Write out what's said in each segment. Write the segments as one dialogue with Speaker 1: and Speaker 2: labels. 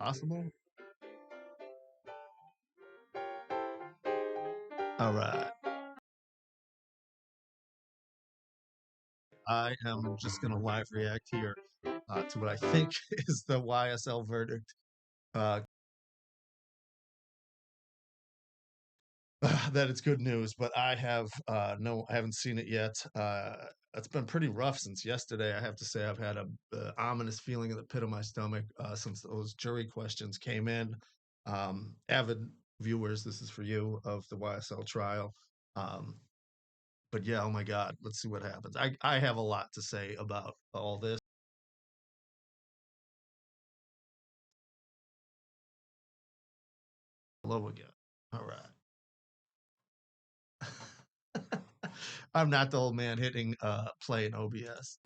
Speaker 1: Possible? All right. I am just going to live react here to what I think is the YSL verdict. Uh, that it's good news, but I haven't seen it yet. It's been pretty rough since yesterday. I have to say, I've had a ominous feeling in the pit of my stomach since those jury questions came in. Avid viewers, this is for you of the YSL trial. Um, but yeah, oh my God, let's see what happens. I have a lot to say about all this. Hello again. All right. I'm not the old man hitting play in OBS.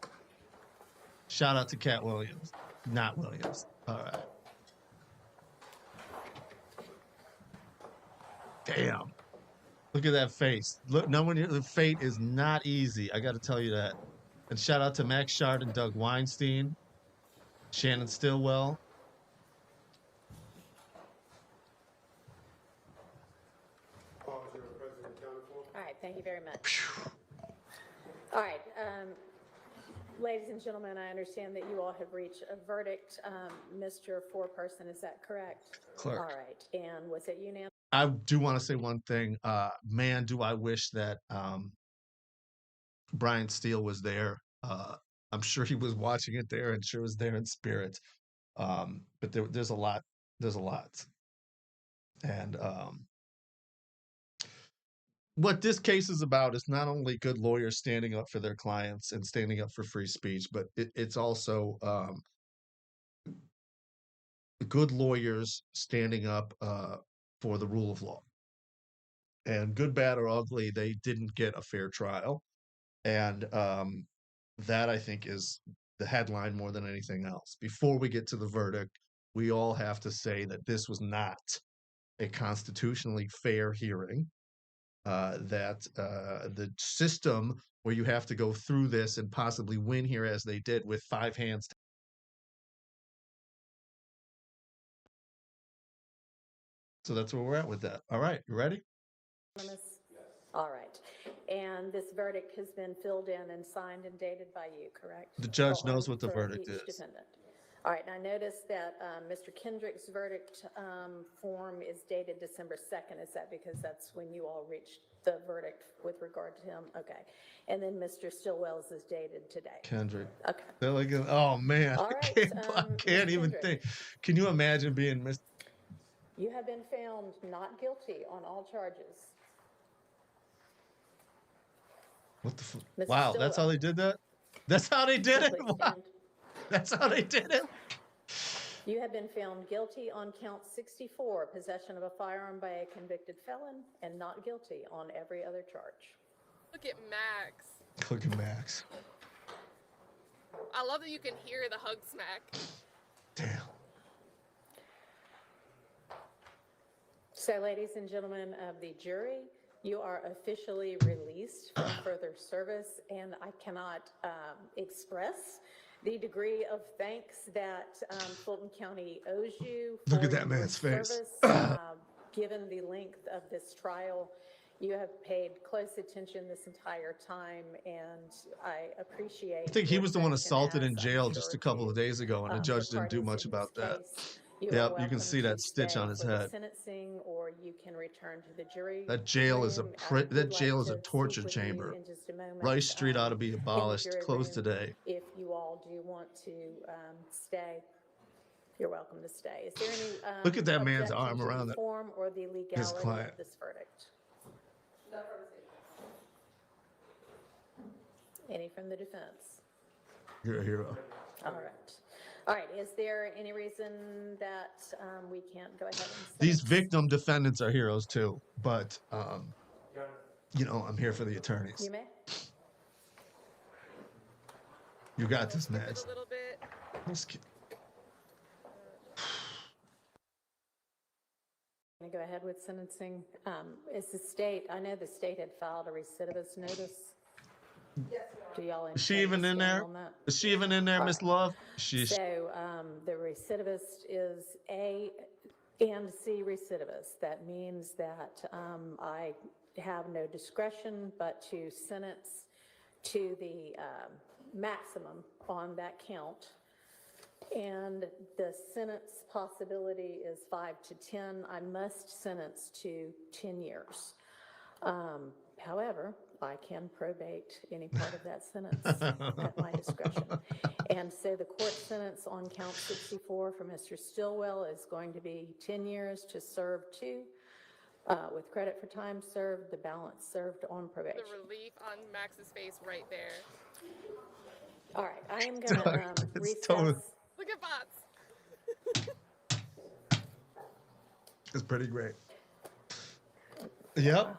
Speaker 1: Shout out to Cat Williams, not Williams. All right. Damn. Look at that face. Look, no one. The fate is not easy. I got to tell you that. And shout out to Max Shard and Doug Weinstein, Shannon Stillwell.
Speaker 2: All
Speaker 3: right, thank you very much. All right, ladies and gentlemen, I understand that you all have reached a verdict. Mr. Foreperson, is that correct?
Speaker 1: Clerk.
Speaker 3: All right, and was it unanimous?
Speaker 1: I do want to say one thing. Man, do I wish that Brian Steele was there. I'm sure he was watching it there and sure was there in spirit. But there's a lot. There's a lot. And what this case is about is not only good lawyers standing up for their clients and standing up for free speech, but it's also good lawyers standing up for the rule of law. And good, bad, or ugly, they didn't get a fair trial. And that, I think, is the headline more than anything else. Before we get to the verdict, we all have to say that this was not a constitutionally fair hearing. That the system where you have to go through this and possibly win here as they did with 5 hands. So that's where we're at with that. All right, you ready?
Speaker 3: All right. And this verdict has been filled in and signed and dated by you, correct?
Speaker 1: The judge knows what the verdict is.
Speaker 3: Defendant. All right, and I noticed that Mr. Kendrick's verdict form is dated December 2nd. Is that because that's when you all reached the verdict with regard to him? Okay. And then Mr. Stillwell's is dated today.
Speaker 1: Kendrick.
Speaker 3: Okay.
Speaker 1: They're like, oh man,
Speaker 3: All right,
Speaker 1: I can't even
Speaker 3: Kendrick.
Speaker 1: think. Can you imagine being Mr.
Speaker 3: You have been found not guilty on all charges.
Speaker 1: What the fuck?
Speaker 3: Mr.
Speaker 1: Wow,
Speaker 3: Stillwell.
Speaker 1: that's how they did that? That's how they did it?
Speaker 3: Please
Speaker 1: Wow.
Speaker 3: stand.
Speaker 1: That's how they did it?
Speaker 3: You have been found guilty on count 64, possession of a firearm by a convicted felon, and not guilty on every other charge.
Speaker 4: Look at Max.
Speaker 1: Look at Max.
Speaker 4: I love that you can hear the hug smack.
Speaker 1: Damn.
Speaker 3: So, ladies and gentlemen of the jury, you are officially released from further service, and I cannot express the degree of thanks that Fulton County owes you for
Speaker 1: Look at that
Speaker 3: your
Speaker 1: man's face.
Speaker 3: service. Given the length of this trial, you have paid close attention this entire time, and I appreciate.
Speaker 1: I think he
Speaker 3: your
Speaker 1: was the one
Speaker 3: attention,
Speaker 1: assaulted
Speaker 3: as
Speaker 1: in
Speaker 3: I'm
Speaker 1: jail
Speaker 3: sure
Speaker 1: just a couple of days ago, and the
Speaker 3: the
Speaker 1: judge didn't do
Speaker 3: parties
Speaker 1: much
Speaker 3: in
Speaker 1: about
Speaker 3: this
Speaker 1: that.
Speaker 3: case. You
Speaker 1: Yep,
Speaker 3: are
Speaker 1: you can
Speaker 3: welcome
Speaker 1: see
Speaker 3: to
Speaker 1: that stitch
Speaker 3: stay
Speaker 1: on his
Speaker 3: for the
Speaker 1: head.
Speaker 3: sentencing, or you can return to the jury.
Speaker 1: That jail is a
Speaker 3: room. I
Speaker 1: that
Speaker 3: would
Speaker 1: jail
Speaker 3: like
Speaker 1: is a
Speaker 3: to
Speaker 1: torture
Speaker 3: speak with you
Speaker 1: chamber.
Speaker 3: in just a moment,
Speaker 1: Rice Street ought to be
Speaker 3: in the
Speaker 1: abolished,
Speaker 3: jury
Speaker 1: closed
Speaker 3: room.
Speaker 1: today.
Speaker 3: If you all do want to stay, you're welcome to stay. Is there any
Speaker 1: Look at that man's
Speaker 3: objection
Speaker 1: arm
Speaker 3: to
Speaker 1: around
Speaker 3: the
Speaker 1: it.
Speaker 3: form or the legality
Speaker 1: client.
Speaker 3: of this verdict? Any from the defense?
Speaker 1: You're a hero.
Speaker 3: All right. All right. Is there any reason that we can't go ahead and
Speaker 1: These
Speaker 3: sentence?
Speaker 1: victim defendants are heroes too, but you know, I'm here for the attorneys.
Speaker 3: You may.
Speaker 1: You got this,
Speaker 4: Skip it
Speaker 1: Max.
Speaker 4: a little bit.
Speaker 3: Going to go ahead with sentencing. Is the state, I know the state had filed a recidivist notice. Do y'all
Speaker 1: Is she
Speaker 3: intend to
Speaker 1: even in
Speaker 3: stand
Speaker 1: there?
Speaker 3: on that?
Speaker 1: Is she even in there, Miss Love?
Speaker 3: So the recidivist is A and C recidivist. That means that I have no discretion but to sentence to the maximum on that count. And the sentence possibility is 5 to 10. I must sentence to 10 years. However, I can probate any part of that sentence at my discretion. And so the court sentence on count 64 for Mr. Stillwell is going to be 10 years to serve 2, with credit for time served, the balance served on probation.
Speaker 4: The relief on Max's face right there.
Speaker 3: All right, I am going to recess.
Speaker 4: Look at Bots.
Speaker 1: It's pretty great. Yep.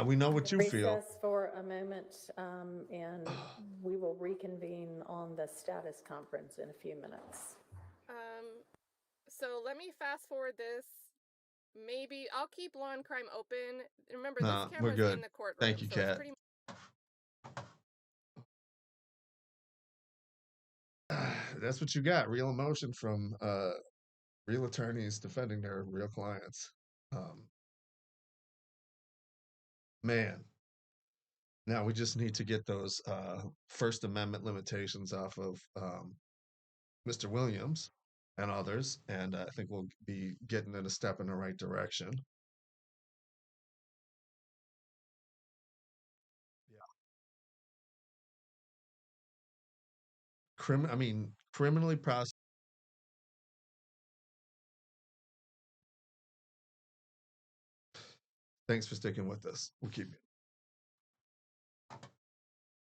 Speaker 1: We know what you feel.
Speaker 3: Recess for a moment, and we will reconvene on the status conference in a few minutes.
Speaker 4: So let me fast forward this. Maybe I'll keep Law and Crime open. Remember, this
Speaker 1: We're
Speaker 4: camera's
Speaker 1: good.
Speaker 4: in the courtroom.
Speaker 1: Thank you,
Speaker 4: so
Speaker 1: Kat.
Speaker 4: it's pretty
Speaker 1: That's what you got. Real emotion from real attorneys defending their real clients. Man. Now we just need to get those First Amendment limitations off of Mr. Williams and others, and I think we'll be getting it a step in the right direction. Yeah. Criminally prosecuted. Thanks for sticking with us. We'll keep